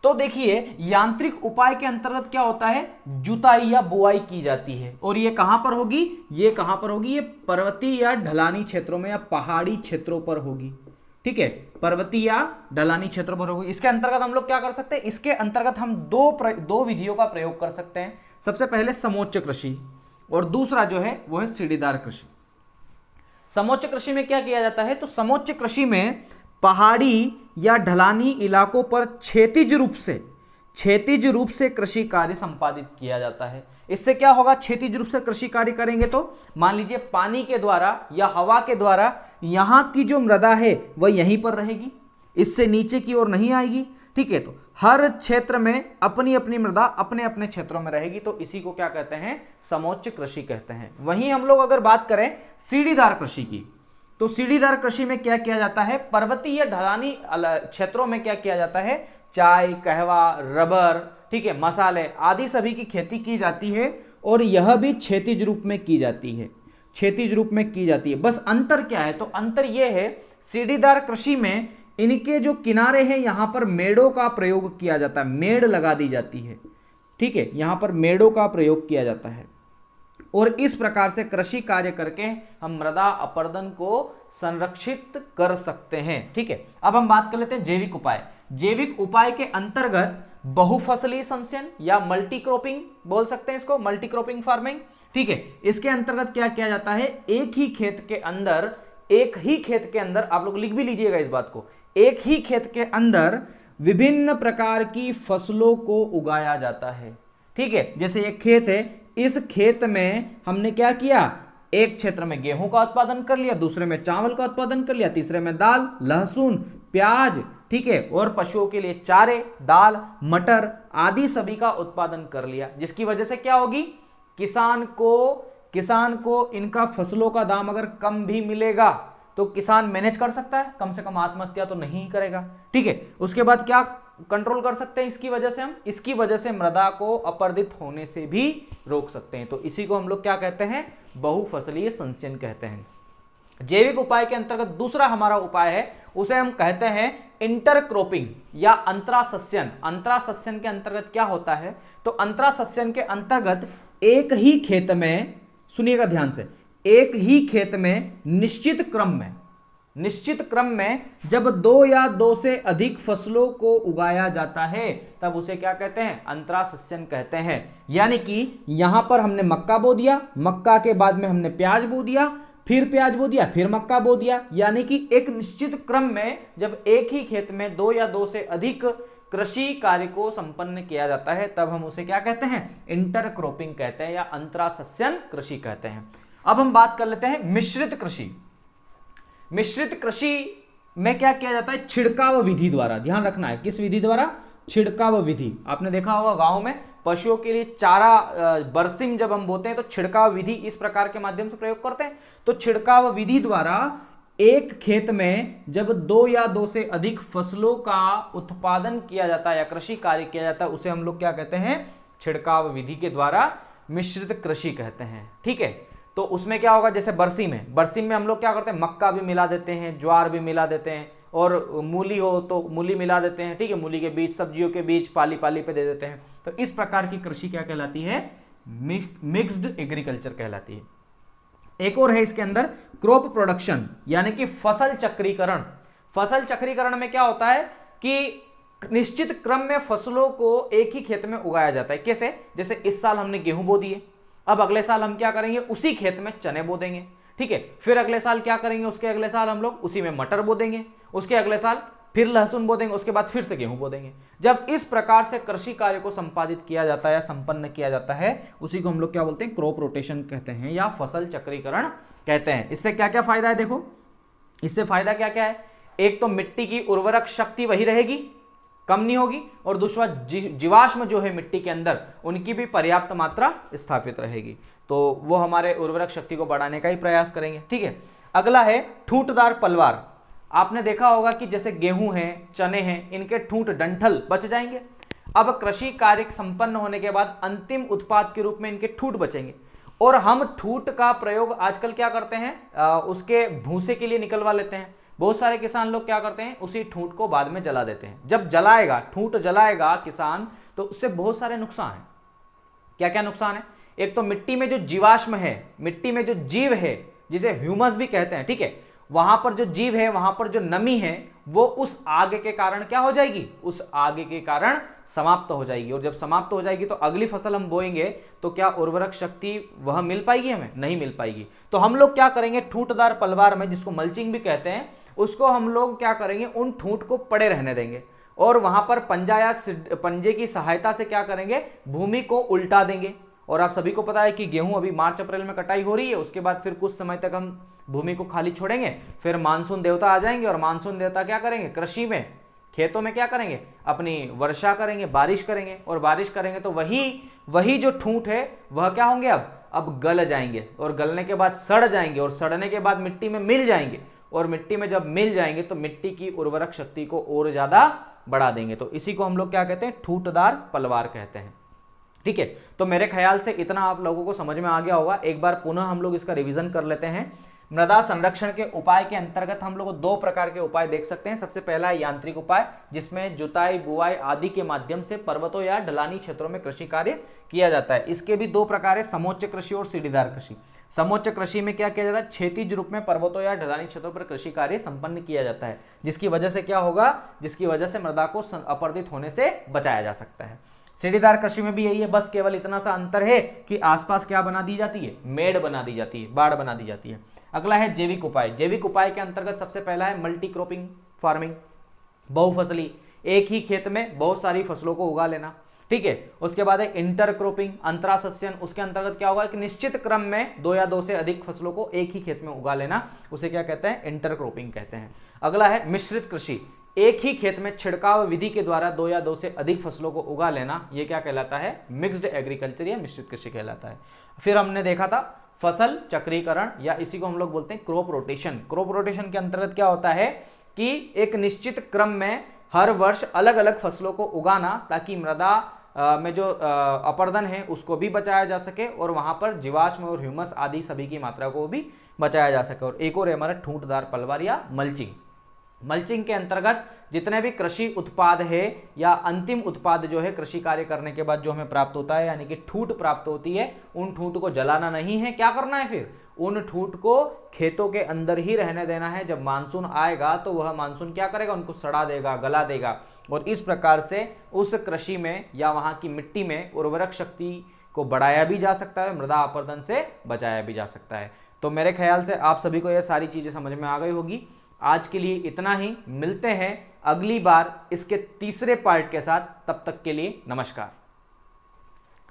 तो देखिए यांत्रिक उपाय के अंतर्गत क्या होता है, जुताई या बुआई की जाती है। और ये कहां पर होगी, ये कहां पर होगी, ये पर्वतीय या ढलानी क्षेत्रों में या पहाड़ी क्षेत्रों पर होगी। ठीक है, पर्वतीय या ढलानी क्षेत्रों पर होगी। इसके अंतर्गत हम लोग क्या कर सकते हैं, इसके अंतर्गत हम दो विधियों का प्रयोग कर सकते हैं। सबसे पहले समोच्च कृषि और दूसरा जो है वो है सीढ़ीदार कृषि। समोच्च कृषि में क्या किया जाता है, तो समोच्च कृषि में पहाड़ी या ढलानी इलाकों पर क्षैतिज रूप से कृषि कार्य संपादित किया जाता है। इससे क्या होगा, क्षैतिज रूप से कृषि कार्य करेंगे तो मान लीजिए पानी के द्वारा या हवा के द्वारा यहां की जो मृदा है वह यहीं पर रहेगी, इससे नीचे की ओर नहीं आएगी। ठीक है, तो हर क्षेत्र में अपनी अपनी मृदा अपने अपने क्षेत्रों में रहेगी, तो इसी को क्या कहते हैं, समोच्च कृषि कहते हैं। वहीं हम लोग अगर बात करें सीढ़ीदार कृषि की, तो सीढ़ीदार कृषि में क्या किया जाता है, पर्वतीय या ढलानी क्षेत्रों में क्या किया जाता है, चाय, कहवा, रबर, ठीक है, मसाले आदि सभी की खेती की जाती है और यह भी क्षैतिज रूप में की जाती है, क्षैतिज रूप में की जाती है। बस अंतर क्या है, तो अंतर यह है सीढ़ीदार कृषि में इनके जो किनारे हैं यहां पर मेड़ों का प्रयोग किया जाता है, मेड़ लगा दी जाती है। ठीक है, यहां पर मेड़ों का प्रयोग किया जाता है और इस प्रकार से कृषि कार्य करके हम मृदा अपरदन को संरक्षित कर सकते हैं। ठीक है, अब हम बात कर लेते हैं जैविक उपाय। जैविक उपाय के अंतर्गत बहुफसलीय संचयन या मल्टी क्रॉपिंग बोल सकते हैं इसको, मल्टी क्रॉपिंग फार्मिंग। ठीक है, इसके अंतर्गत क्या किया जाता है, एक ही खेत के अंदर आप लोग लिख भी लीजिएगा इस बात को, एक ही खेत के अंदर विभिन्न प्रकार की फसलों को उगाया जाता है। ठीक है, जैसे एक खेत है, इस खेत में हमने क्या किया, एक क्षेत्र में गेहूं का उत्पादन कर लिया, दूसरे में चावल का उत्पादन कर लिया, तीसरे में दाल, लहसुन, प्याज, ठीक है, और पशुओं के लिए चारे, दाल, मटर आदि सभी का उत्पादन कर लिया, जिसकी वजह से क्या होगी, किसान को इनका फसलों का दाम अगर कम भी मिलेगा तो किसान मैनेज कर सकता है, कम से कम आत्महत्या तो नहीं करेगा। ठीक है, उसके बाद क्या कंट्रोल कर सकते हैं इसकी वजह से मृदा को अपरदित होने से भी रोक सकते हैं। तो इसी को हम लोग क्या कहते हैं, बहुफसलीय संचयन कहते हैं। जैविक उपाय के अंतर्गत दूसरा हमारा उपाय है, उसे हम कहते हैं इंटरक्रॉपिंग या अंतरासस्यन। अंतरासस्यन के अंतर्गत क्या होता है, तो अंतरासस्यन के अंतर्गत एक ही खेत में, सुनिएगा ध्यान से, एक ही खेत में निश्चित क्रम में जब दो या दो से अधिक फसलों को उगाया जाता है तब उसे क्या कहते हैं, अंतरासस्यन कहते हैं। यानी कि यहां पर हमने मक्का बो दिया, मक्का के बाद में हमने प्याज बो दिया, फिर प्याज बो दिया, फिर मक्का बो दिया, यानी कि एक निश्चित क्रम में जब एक ही खेत में दो या दो से अधिक कृषि कार्य को संपन्न किया जाता है तब हम उसे क्या कहते हैं, इंटरक्रॉपिंग कहते हैं या अंतरासस्यन कृषि कहते हैं। अब हम बात कर लेते हैं मिश्रित कृषि। मिश्रित कृषि में क्या किया जाता है, छिड़काव विधि द्वारा, ध्यान रखना है, किस विधि द्वारा, छिड़काव विधि। आपने देखा होगा गांव में पशुओं के लिए चारा बरसिम जब हम बोते हैं तो छिड़काव विधि इस प्रकार के माध्यम से प्रयोग करते हैं। तो छिड़काव विधि द्वारा एक खेत में जब दो या दो से अधिक फसलों का उत्पादन किया जाता है या कृषि कार्य किया जाता है उसे हम लोग क्या कहते हैं, छिड़काव विधि के द्वारा मिश्रित कृषि कहते हैं। ठीक है, तो उसमें क्या होगा, जैसे बरसिम में हम लोग क्या करते हैं, मक्का भी मिला देते हैं, ज्वार भी मिला देते हैं, और मूली हो तो मूली मिला देते हैं। ठीक है, मूली के बीज, सब्जियों के बीज पाली पे दे देते हैं। तो इस प्रकार की कृषि क्या कहलाती है, मिक्स्ड एग्रीकल्चर कहलाती है। एक और है इसके अंदर क्रॉप प्रोडक्शन, यानी कि फसल चक्रीकरण। फसल चक्रीकरण में क्या होता है कि निश्चित क्रम में फसलों को एक ही खेत में उगाया जाता है। कैसे, जैसे इस साल हमने गेहूं बो दिए, अब अगले साल हम क्या करेंगे, उसी खेत में चने बो देंगे। ठीक है, फिर अगले साल क्या करेंगे, उसके अगले साल हम लोग उसी में मटर बो देंगे, उसके अगले साल फिर लहसुन बो देंगे, उसके बाद फिर से गेहूं बो देंगे। जब इस प्रकार से कृषि कार्य को संपादित किया जाता है या संपन्न किया जाता है उसी को हम लोग क्या बोलते हैं, क्रॉप रोटेशन कहते हैं या फसल चक्रीकरण कहते हैं। इससे क्या क्या फायदा है, देखो इससे फायदा क्या क्या है, एक तो मिट्टी की उर्वरक शक्ति वही रहेगी, कम नहीं होगी, और दूसरा जीवाश्म जो है मिट्टी के अंदर उनकी भी पर्याप्त मात्रा स्थापित रहेगी, तो वो हमारे उर्वरक शक्ति को बढ़ाने का ही प्रयास करेंगे। ठीक है, अगला है ठूंठदार पलवार। आपने देखा होगा कि जैसे गेहूं है, चने हैं, इनके ठूंठ डंठल बच जाएंगे। अब कृषि कार्य संपन्न होने के बाद अंतिम उत्पाद के रूप में इनके ठूंठ बचेंगे, और हम ठूंठ का प्रयोग आजकल क्या करते हैं, उसके भूसे के लिए निकलवा लेते हैं। बहुत सारे किसान लोग क्या करते हैं, उसी ठूंठ को बाद में जला देते हैं। जब जलाएगा, ठूंठ जलाएगा किसान, तो उससे बहुत सारे नुकसान है। क्या क्या नुकसान है? एक तो मिट्टी में जो जीवाश्म है, मिट्टी में जो जीव है, जिसे ह्यूमस भी कहते हैं, ठीक है, वहां पर जो जीव है, वहां पर जो नमी है, वो उस आग के कारण क्या हो जाएगी, उस आग के कारण समाप्त हो जाएगी। और जब समाप्त हो जाएगी तो अगली फसल हम बोएंगे तो क्या उर्वरक शक्ति वह मिल पाएगी? हमें नहीं मिल पाएगी। तो हम लोग क्या करेंगे, ठूंठदार पलवार में, जिसको मल्चिंग भी कहते हैं, उसको हम लोग क्या करेंगे, उन ठूंठ को पड़े रहने देंगे और वहां पर पंजा या पंजे की सहायता से क्या करेंगे, भूमि को उल्टा देंगे। और आप सभी को पता है कि गेहूं अभी मार्च अप्रैल में कटाई हो रही है, उसके बाद फिर कुछ समय तक हम भूमि को खाली छोड़ेंगे, फिर मानसून देवता आ जाएंगे और मानसून देवता क्या करेंगे, कृषि में, खेतों में क्या करेंगे, अपनी वर्षा करेंगे, बारिश करेंगे। और बारिश करेंगे तो वही जो ठूंठ है वह क्या होंगे, अब गल जाएंगे और गलने के बाद सड़ जाएंगे और सड़ने के बाद मिट्टी में मिल जाएंगे। और मिट्टी में जब मिल जाएंगे तो मिट्टी की उर्वरक शक्ति को और ज्यादा बढ़ा देंगे। तो इसी को हम लोग क्या कहते हैं, ठूंठदार पलवार कहते हैं। ठीक है, तो मेरे ख्याल से इतना आप लोगों को समझ में आ गया होगा। एक बार पुनः हम लोग इसका रिवीजन कर लेते हैं। मृदा संरक्षण के उपाय के अंतर्गत हम लोग दो प्रकार के उपाय देख सकते हैं। सबसे पहला है यांत्रिक उपाय, जिसमें जुताई, बुआई आदि के माध्यम से पर्वतों या ढलानी क्षेत्रों में कृषि कार्य किया जाता है। इसके भी दो प्रकार है, समोच्च कृषि और सीढ़ीदार कृषि। समोच्च कृषि में क्या किया जाता है, क्षैतिज रूप में पर्वतों या ढलानी क्षेत्रों पर कृषि कार्य संपन्न किया जाता है, जिसकी वजह से क्या होगा, जिसकी वजह से मृदा को अपरदित होने से बचाया जा सकता है। सीढ़ीदार कृषि में भी यही है, बस केवल इतना सा अंतर है कि आसपास क्या बना दी जाती है, मेड़ बना दी जाती है, बाड़ बना दी जाती है। अगला है जैविक उपाय। जैविक उपाय के अंतर्गत सबसे पहला है मल्टी क्रॉपिंग फार्मिंग, बहुफसली, एक ही खेत में बहुत सारी फसलों को उगा लेना। ठीक है, उसके बाद है इंटर क्रॉपिंग, अंतरा सस्यन। उसके अंतर्गत क्या होगा कि निश्चित क्रम में दो या दो से अधिक फसलों को एक ही खेत में उगा लेना, उसे क्या कहते हैं, इंटर क्रॉपिंग कहते हैं। अगला है मिश्रित कृषि, एक ही खेत में छिड़काव विधि के द्वारा दो या दो से अधिक फसलों को उगा लेना, यह क्या कहलाता है, मिक्स्ड एग्रीकल्चर या मिश्रित कृषि कहलाता है। फिर हमने देखा था फसल चक्रीकरण, या इसी को हम लोग बोलते हैं क्रॉप रोटेशन। क्रॉप रोटेशन के अंतर्गत क्या होता है कि एक निश्चित क्रम में हर वर्ष अलग अलग फसलों को उगाना, ताकि मृदा में जो अपरदन है उसको भी बचाया जा सके और वहां पर जीवाश्म और ह्यूमस आदि सभी की मात्रा को भी बचाया जा सके। और एक और है हमारा ठूंठदार पलवार या मल्चिंग। मल्चिंग के अंतर्गत जितने भी कृषि उत्पाद है या अंतिम उत्पाद जो है कृषि कार्य करने के बाद जो हमें प्राप्त होता है, यानी कि ठूंठ प्राप्त होती है, उन ठूंठ को जलाना नहीं है। क्या करना है फिर, उन ठूंठ को खेतों के अंदर ही रहने देना है। जब मानसून आएगा तो वह मानसून क्या करेगा, उनको सड़ा देगा, गला देगा। और इस प्रकार से उस कृषि में या वहां की मिट्टी में उर्वरक शक्ति को बढ़ाया भी जा सकता है, मृदा अपरदन से बचाया भी जा सकता है। तो मेरे ख्याल से आप सभी को यह सारी चीजें समझ में आ गई होगी। आज के लिए इतना ही, मिलते हैं अगली बार इसके तीसरे पार्ट के साथ। तब तक के लिए नमस्कार।